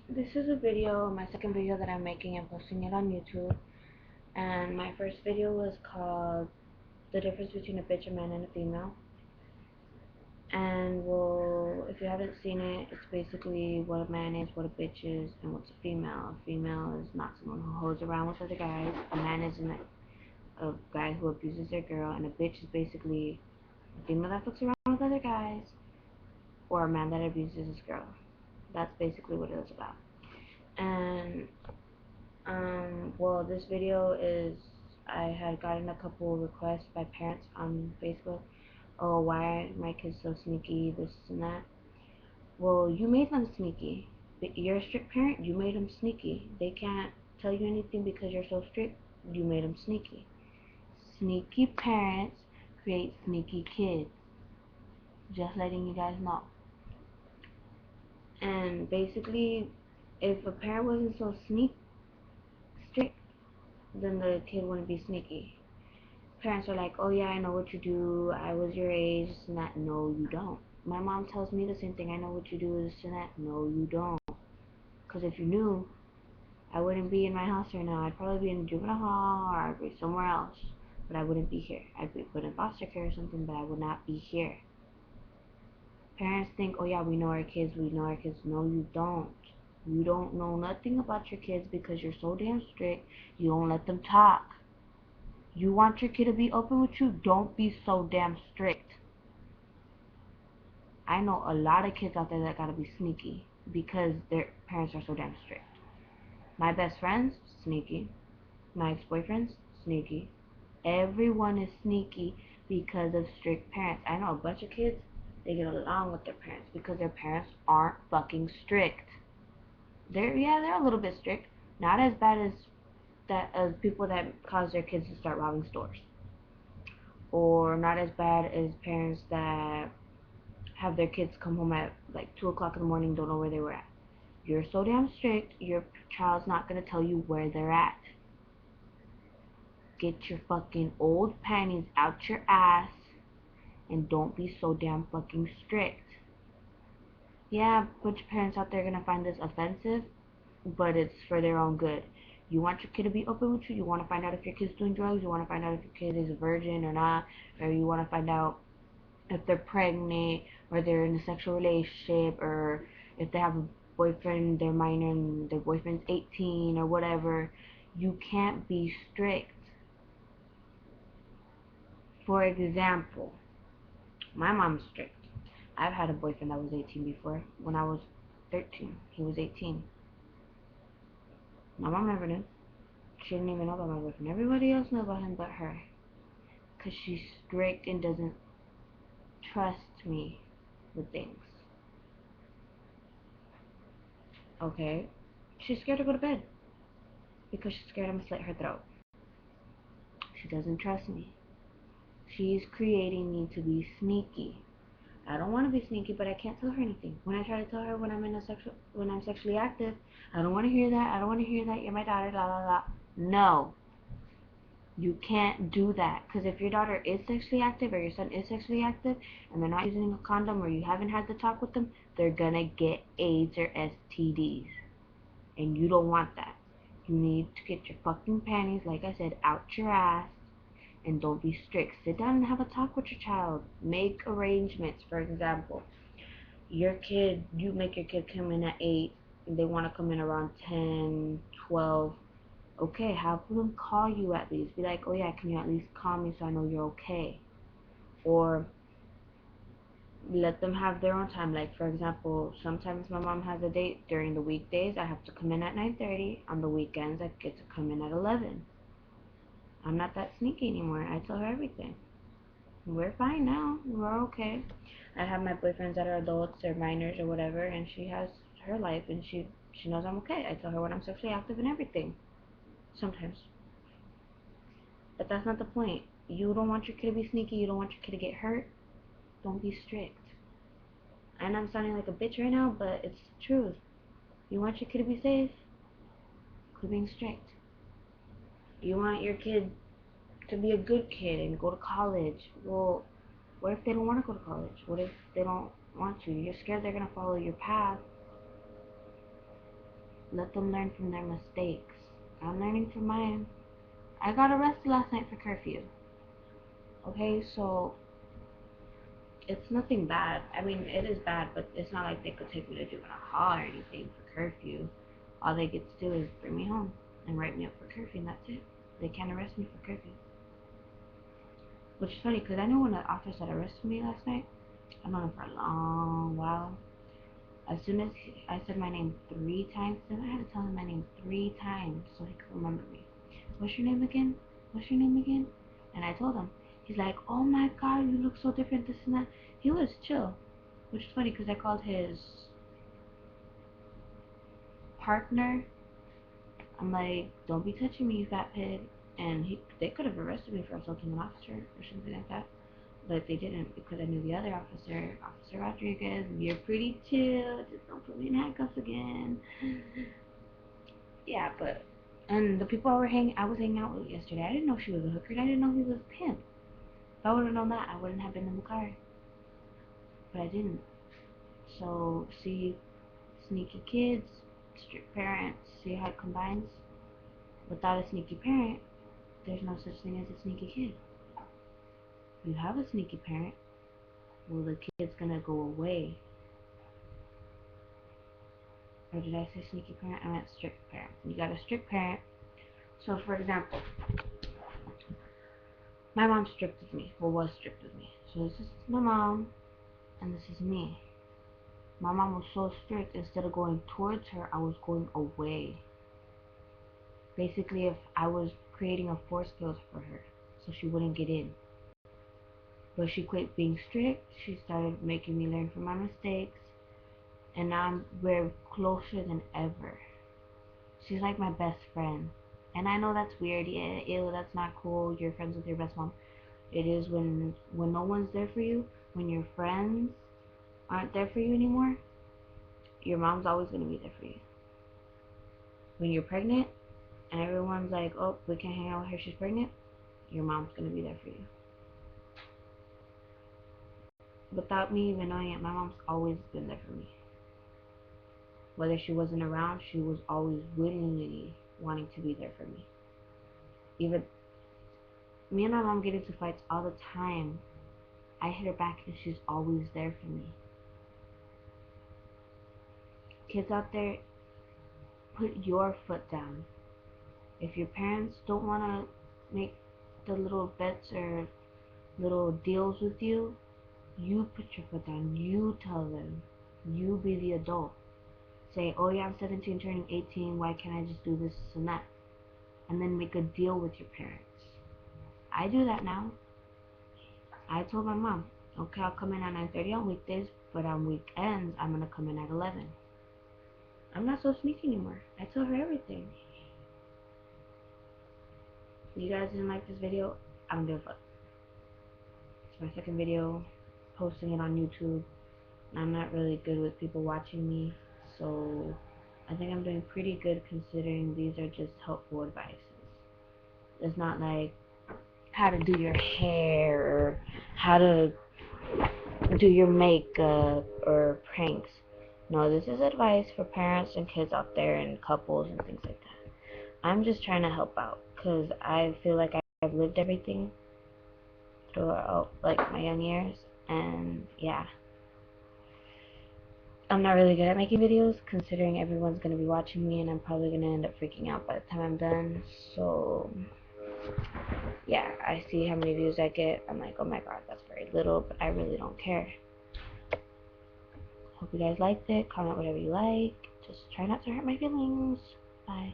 This is a video, my second video that I'm making and posting it on YouTube. And my first video was called The Difference Between a Bitch, a Man, and a Female. And well, if you haven't seen it, it's basically what a man is, what a bitch is, and what's a female. A female is not someone who hoes around with other guys. A man is a guy who abuses their girl, and a bitch is basically a female that fucks around with other guys, or a man that abuses his girl. That's basically what it was about. And well, this video is, I had gotten a couple requests by parents on Facebook. Oh, why are my kids so sneaky, this and that. Well, you made them sneaky. You're a strict parent, you made them sneaky. They can't tell you anything because you're so strict, you made them sneaky. Sneaky parents create sneaky kids. Just letting you guys know. And basically, if a parent wasn't so strict, then the kid wouldn't be sneaky. Parents are like, oh yeah, I know what you do, I was your age, this and that. No, you don't. My mom tells me the same thing, I know what you do, this and that. No, you don't. Because if you knew, I wouldn't be in my house right now. I'd probably be in juvenile hall, or I'd be somewhere else. But I wouldn't be here. I'd be put in foster care or something, but I would not be here. Parents think, oh yeah, we know our kids, we know our kids. No, you don't. You don't know nothing about your kids because you're so damn strict. You don't let them talk. You want your kid to be open with you? Don't be so damn strict. I know a lot of kids out there that gotta be sneaky because their parents are so damn strict. My best friends, sneaky. My ex-boyfriends, sneaky. Everyone is sneaky because of strict parents. I know a bunch of kids, they get along with their parents because their parents aren't fucking strict. They're a little bit strict. Not as bad as people that cause their kids to start robbing stores. Or not as bad as parents that have their kids come home at like 2 o'clock in the morning, don't know where they were at. You're so damn strict, your child's not going to tell you where they're at. Get your fucking old panties out your ass and don't be so damn fucking strict. Yeah, a bunch of parents out there are going to find this offensive, but it's for their own good. You want your kid to be open with you, you want to find out if your kid's doing drugs, you want to find out if your kid is a virgin or not, or you want to find out if they're pregnant or they're in a sexual relationship or if they have a boyfriend, they're minor and their boyfriend's 18 or whatever. You can't be strict. For example, my mom's strict. I've had a boyfriend that was 18 before. When I was 13, he was 18. My mom never knew. She didn't even know about my boyfriend. Everybody else knew about him but her. Because she's strict and doesn't trust me with things. Okay? She's scared to go to bed because she's scared I'm going to slit her throat. She doesn't trust me. She's creating me to be sneaky. I don't want to be sneaky, but I can't tell her anything. When I try to tell her when I'm sexually active, I don't want to hear that. I don't want to hear that. You're my daughter, la la la. No, you can't do that. Because if your daughter is sexually active or your son is sexually active, and they're not using a condom or you haven't had the talk with them, they're gonna get AIDS or STDs, and you don't want that. You need to get your fucking panties, like I said, out your ass and don't be strict. Sit down and have a talk with your child. Make arrangements. For example, you make your kid come in at 8 and they want to come in around 10, 12. Okay, have them call you at least. Be like, oh yeah, can you at least call me so I know you're okay? Or let them have their own time. Like, for example, sometimes my mom has a date during the weekdays. I have to come in at 9:30. On the weekends, I get to come in at 11. I'm not that sneaky anymore. I tell her everything. We're fine now. We're okay. I have my boyfriends that are adults or minors or whatever, and she has her life, and she knows I'm okay. I tell her when I'm sexually active and everything. Sometimes. But that's not the point. You don't want your kid to be sneaky. You don't want your kid to get hurt. Don't be strict. And I'm sounding like a bitch right now, but it's the truth. You want your kid to be safe? Quit being strict. You want your kid to be a good kid and go to college. Well, what if they don't want to go to college? What if they don't want to? You're scared they're going to follow your path. Let them learn from their mistakes. I'm learning from mine. I got arrested last night for curfew. Okay, so it's nothing bad. I mean, it is bad, but it's not like they could take me to juvenile hall or anything for curfew. All they get to do is bring me home and write me up for curfew, and that's it. They can't arrest me for curfew. Which is funny, because I know when the officer that arrested me last night, I've known him for a long while. As soon as I said my name 3 times, then I had to tell him my name 3 times so he could remember me. What's your name again? What's your name again? And I told him. He's like, oh my god, you look so different, this and that. He was chill. Which is funny because I called his partner. I'm like, don't be touching me, you fat pig. And they could have arrested me for assaulting an officer or something like that. But they didn't because I knew the other officer, Officer Rodriguez. You're pretty chill. Just don't put me in handcuffs again. Yeah, but and the people I was hanging out with yesterday, I didn't know she was a hooker. And I didn't know he was a pimp. If I would have known that, I wouldn't have been in the car. But I didn't. So see, sneaky kids, strict parents. See how it combines. Without a sneaky parent, there's no such thing as a sneaky kid. If you have a sneaky parent, well, the kid's gonna go away. Or did I say sneaky parent? I meant strict parent. You got a strict parent. So, for example, my mom's strict with me. Well, was strict with me. So this is my mom, and this is me. My mom was so strict, instead of going towards her, I was going away. Basically, if I was creating a force field for her, so she wouldn't get in. But she quit being strict. She started making me learn from my mistakes. And now we're closer than ever. She's like my best friend. And I know that's weird. Yeah, ew, that's not cool. You're friends with your best mom. It is when no one's there for you, when your friends aren't there for you anymore, your mom's always going to be there for you. When you're pregnant and everyone's like, oh, we can't hang out with her, she's pregnant, your mom's going to be there for you. Without me even knowing it, my mom's always been there for me. Whether she wasn't around, she was always willingly wanting to be there for me. Even me and my mom get into fights all the time. I hit her back and she's always there for me. Kids out there, put your foot down. If your parents don't want to make the little bets or little deals with you, you put your foot down. You tell them. You be the adult. Say, oh yeah, I'm 17 turning 18, why can't I just do this and that? And then make a deal with your parents. I do that now. I told my mom, okay, I'll come in at 9:30 on weekdays, but on weekends, I'm going to come in at 11. I'm not so sneaky anymore. I tell her everything. You guys didn't like this video? I don't give a fuck. It's my second video, posting it on YouTube. And I'm not really good with people watching me, so I think I'm doing pretty good considering these are just helpful advices. It's not like how to do your hair or how to do your makeup or pranks. No, this is advice for parents and kids out there and couples and things like that. I'm just trying to help out because I feel like I've lived everything throughout like my young years, and yeah, I'm not really good at making videos considering everyone's going to be watching me and I'm probably going to end up freaking out by the time I'm done. So yeah, I see how many views I get. I'm like, oh my god, that's very little, but I really don't care. Hope you guys liked it. Comment whatever you like. Just try not to hurt my feelings. Bye.